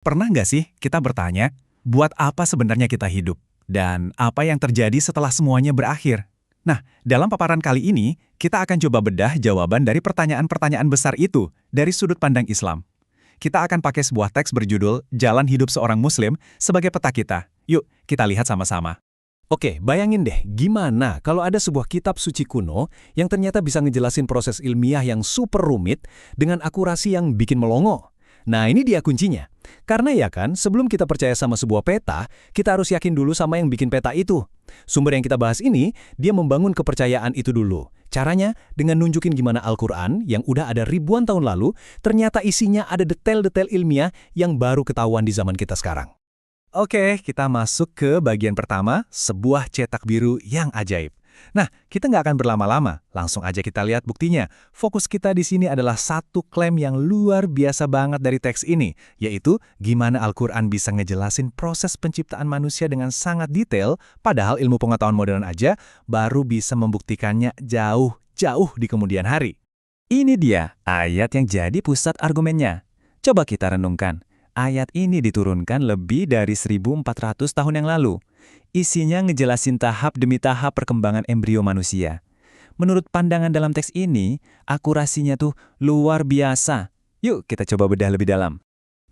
Pernah nggak sih kita bertanya, buat apa sebenarnya kita hidup? Dan apa yang terjadi setelah semuanya berakhir? Nah, dalam paparan kali ini, kita akan coba bedah jawaban dari pertanyaan-pertanyaan besar itu dari sudut pandang Islam. Kita akan pakai sebuah teks berjudul Jalan Hidup Seorang Muslim sebagai peta kita. Yuk, kita lihat sama-sama. Oke, bayangin deh, gimana kalau ada sebuah kitab suci kuno yang ternyata bisa ngejelasin proses ilmiah yang super rumit dengan akurasi yang bikin melongo. Nah, ini dia kuncinya. Karena ya kan, sebelum kita percaya sama sebuah peta, kita harus yakin dulu sama yang bikin peta itu. Sumber yang kita bahas ini, dia membangun kepercayaan itu dulu. Caranya dengan nunjukin gimana Al-Quran yang udah ada ribuan tahun lalu, ternyata isinya ada detail-detail ilmiah yang baru ketahuan di zaman kita sekarang. Oke, kita masuk ke bagian pertama, sebuah cetak biru yang ajaib. Nah, kita nggak akan berlama-lama, langsung aja kita lihat buktinya. Fokus kita di sini adalah satu klaim yang luar biasa banget dari teks ini, yaitu gimana Al-Quran bisa ngejelasin proses penciptaan manusia dengan sangat detail, padahal ilmu pengetahuan modern aja baru bisa membuktikannya jauh-jauh di kemudian hari. Ini dia ayat yang jadi pusat argumennya. Coba kita renungkan. Ayat ini diturunkan lebih dari 1400 tahun yang lalu. Isinya ngejelasin tahap demi tahap perkembangan embrio manusia. Menurut pandangan dalam teks ini, akurasinya tuh luar biasa. Yuk kita coba bedah lebih dalam.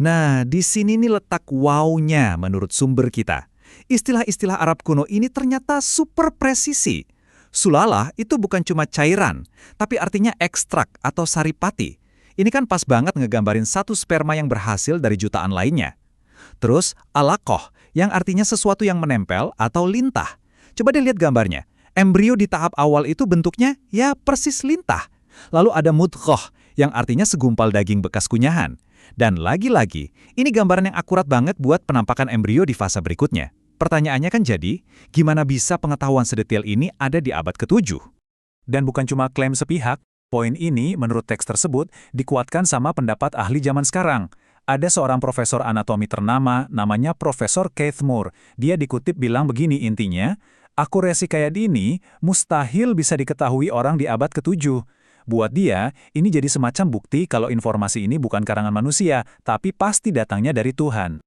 Nah, di sini nih letak wow-nya menurut sumber kita. Istilah-istilah Arab kuno ini ternyata super presisi. Sulalah itu bukan cuma cairan, tapi artinya ekstrak atau saripati. Ini kan pas banget ngegambarin satu sperma yang berhasil dari jutaan lainnya. Terus, alaqoh, yang artinya sesuatu yang menempel atau lintah. Coba deh lihat gambarnya. Embrio di tahap awal itu bentuknya ya persis lintah. Lalu ada mudghah, yang artinya segumpal daging bekas kunyahan. Dan lagi-lagi, ini gambaran yang akurat banget buat penampakan embrio di fase berikutnya. Pertanyaannya kan jadi, gimana bisa pengetahuan sedetail ini ada di abad ke-7? Dan bukan cuma klaim sepihak. Poin ini, menurut teks tersebut, dikuatkan sama pendapat ahli zaman sekarang. Ada seorang profesor anatomi ternama, namanya Profesor Keith Moore. Dia dikutip bilang begini intinya, akurasi kayak gini mustahil bisa diketahui orang di abad ke-7. Buat dia, ini jadi semacam bukti kalau informasi ini bukan karangan manusia, tapi pasti datangnya dari Tuhan.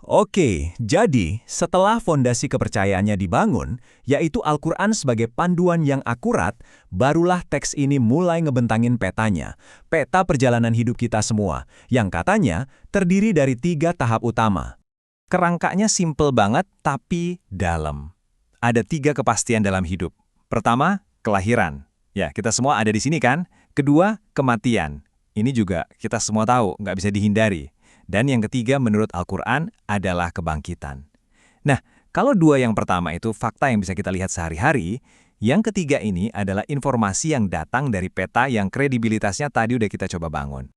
Oke, jadi setelah fondasi kepercayaannya dibangun, yaitu Al-Quran sebagai panduan yang akurat, barulah teks ini mulai ngebentangin petanya, peta perjalanan hidup kita semua, yang katanya terdiri dari 3 tahap utama. Kerangkanya simple banget, tapi dalam. Ada 3 kepastian dalam hidup. Pertama, kelahiran. Ya, kita semua ada di sini kan? Kedua, kematian. Ini juga kita semua tahu, nggak bisa dihindari. Dan yang ketiga menurut Al-Quran adalah kebangkitan. Nah, kalau 2 yang pertama itu fakta yang bisa kita lihat sehari-hari, yang ketiga ini adalah informasi yang datang dari peta yang kredibilitasnya tadi udah kita coba bangun.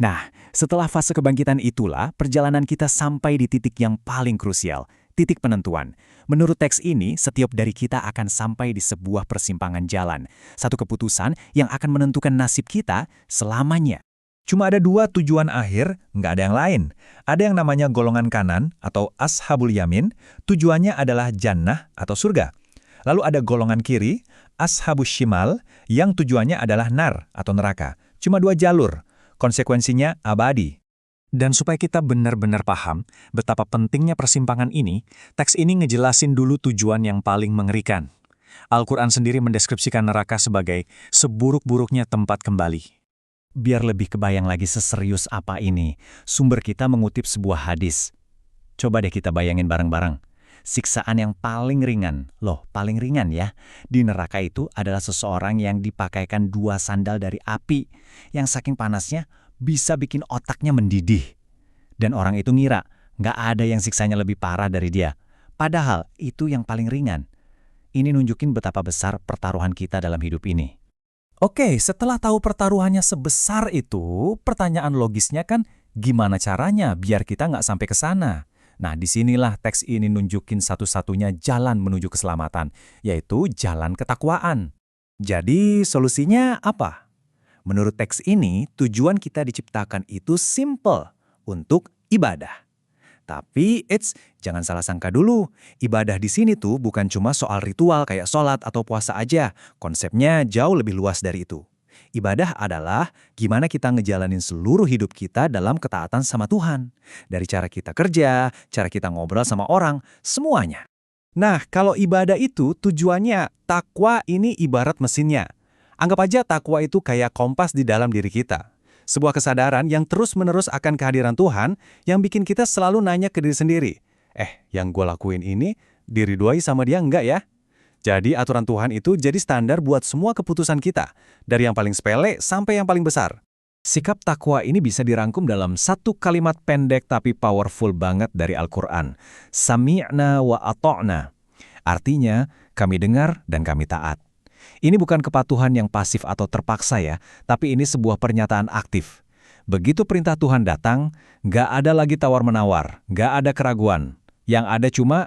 Nah, setelah fase kebangkitan itulah perjalanan kita sampai di titik yang paling krusial, titik penentuan. Menurut teks ini, setiap dari kita akan sampai di sebuah persimpangan jalan, satu keputusan yang akan menentukan nasib kita selamanya. Cuma ada 2 tujuan akhir, nggak ada yang lain. Ada yang namanya golongan kanan atau ashabul yamin, tujuannya adalah jannah atau surga. Lalu ada golongan kiri, ashabus shimal, yang tujuannya adalah nar atau neraka. Cuma 2 jalur, konsekuensinya abadi. Dan supaya kita benar-benar paham betapa pentingnya persimpangan ini, teks ini ngejelasin dulu tujuan yang paling mengerikan. Al-Quran sendiri mendeskripsikan neraka sebagai seburuk-buruknya tempat kembali. Biar lebih kebayang lagi seserius apa ini, sumber kita mengutip sebuah hadis. Coba deh kita bayangin bareng-bareng. Siksaan yang paling ringan, paling ringan ya, di neraka itu adalah seseorang yang dipakaikan 2 sandal dari api, yang saking panasnya bisa bikin otaknya mendidih. Dan orang itu ngira, nggak ada yang siksanya lebih parah dari dia. Padahal itu yang paling ringan. Ini nunjukin betapa besar pertaruhan kita dalam hidup ini. Oke, setelah tahu pertaruhannya sebesar itu, pertanyaan logisnya kan gimana caranya biar kita nggak sampai ke sana? Nah, disinilah teks ini nunjukin satu-satunya jalan menuju keselamatan, yaitu jalan ketakwaan. Jadi, solusinya apa? Menurut teks ini, tujuan kita diciptakan itu simple, untuk ibadah. Tapi, jangan salah sangka dulu. Ibadah di sini tuh bukan cuma soal ritual kayak sholat atau puasa aja. Konsepnya jauh lebih luas dari itu. Ibadah adalah gimana kita ngejalanin seluruh hidup kita dalam ketaatan sama Tuhan. Dari cara kita kerja, cara kita ngobrol sama orang, semuanya. Nah, kalau ibadah itu tujuannya, takwa ini ibarat mesinnya. Anggap aja takwa itu kayak kompas di dalam diri kita. Sebuah kesadaran yang terus-menerus akan kehadiran Tuhan yang bikin kita selalu nanya ke diri sendiri. Yang gue lakuin ini, diridhoi sama dia enggak ya? Jadi aturan Tuhan itu jadi standar buat semua keputusan kita, dari yang paling sepele sampai yang paling besar. Sikap takwa ini bisa dirangkum dalam satu kalimat pendek tapi powerful banget dari Al-Quran. Sami'na wa ata'na. Artinya, kami dengar dan kami taat. Ini bukan kepatuhan yang pasif atau terpaksa ya, tapi ini sebuah pernyataan aktif. Begitu perintah Tuhan datang, nggak ada lagi tawar-menawar, nggak ada keraguan. Yang ada cuma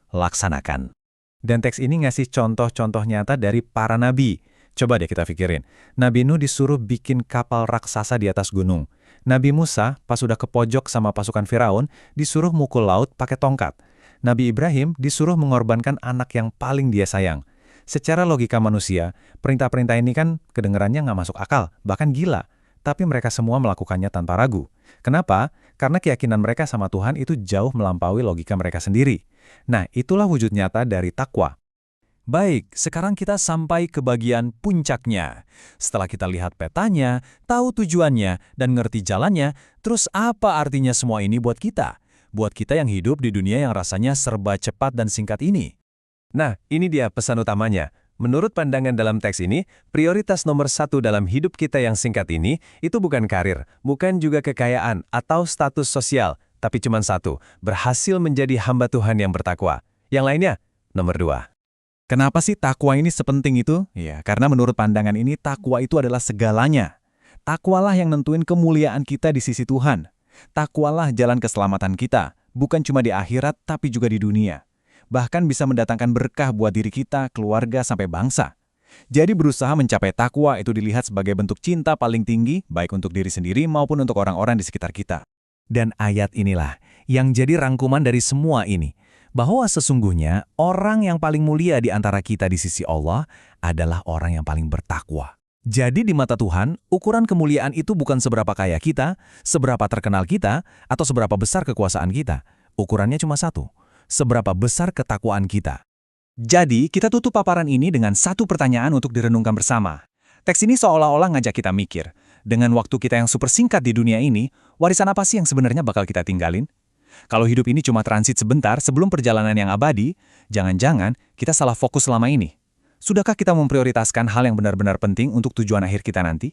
laksanakan. Dan teks ini ngasih contoh-contoh nyata dari para nabi. Coba deh kita pikirin. Nabi Nuh disuruh bikin kapal raksasa di atas gunung. Nabi Musa, pas sudah ke pojok sama pasukan Firaun, disuruh mukul laut pakai tongkat. Nabi Ibrahim disuruh mengorbankan anak yang paling dia sayang. Secara logika manusia, perintah-perintah ini kan kedengarannya nggak masuk akal, bahkan gila. Tapi mereka semua melakukannya tanpa ragu. Kenapa? Karena keyakinan mereka sama Tuhan itu jauh melampaui logika mereka sendiri. Nah, itulah wujud nyata dari takwa. Baik, sekarang kita sampai ke bagian puncaknya. Setelah kita lihat petanya, tahu tujuannya, dan ngerti jalannya, terus apa artinya semua ini buat kita? Buat kita yang hidup di dunia yang rasanya serba cepat dan singkat ini. Nah, ini dia pesan utamanya. Menurut pandangan dalam teks ini, prioritas nomor satu dalam hidup kita yang singkat ini, itu bukan karir, bukan juga kekayaan atau status sosial, tapi cuma satu, berhasil menjadi hamba Tuhan yang bertakwa. Yang lainnya, nomor dua. Kenapa sih takwa ini sepenting itu? Ya, karena menurut pandangan ini, takwa itu adalah segalanya. Takwalah yang nentuin kemuliaan kita di sisi Tuhan. Takwalah jalan keselamatan kita, bukan cuma di akhirat, tapi juga di dunia. Bahkan bisa mendatangkan berkah buat diri kita, keluarga, sampai bangsa. Jadi berusaha mencapai takwa itu dilihat sebagai bentuk cinta paling tinggi, baik untuk diri sendiri maupun untuk orang-orang di sekitar kita. Dan ayat inilah yang jadi rangkuman dari semua ini, bahwa sesungguhnya orang yang paling mulia di antara kita di sisi Allah adalah orang yang paling bertakwa. Jadi di mata Tuhan, ukuran kemuliaan itu bukan seberapa kaya kita, seberapa terkenal kita, atau seberapa besar kekuasaan kita. Ukurannya cuma satu. Seberapa besar ketakwaan kita. Jadi, kita tutup paparan ini dengan satu pertanyaan untuk direnungkan bersama. Teks ini seolah-olah ngajak kita mikir, dengan waktu kita yang super singkat di dunia ini, warisan apa sih yang sebenarnya bakal kita tinggalin? Kalau hidup ini cuma transit sebentar sebelum perjalanan yang abadi, jangan-jangan kita salah fokus selama ini. Sudahkah kita memprioritaskan hal yang benar-benar penting untuk tujuan akhir kita nanti?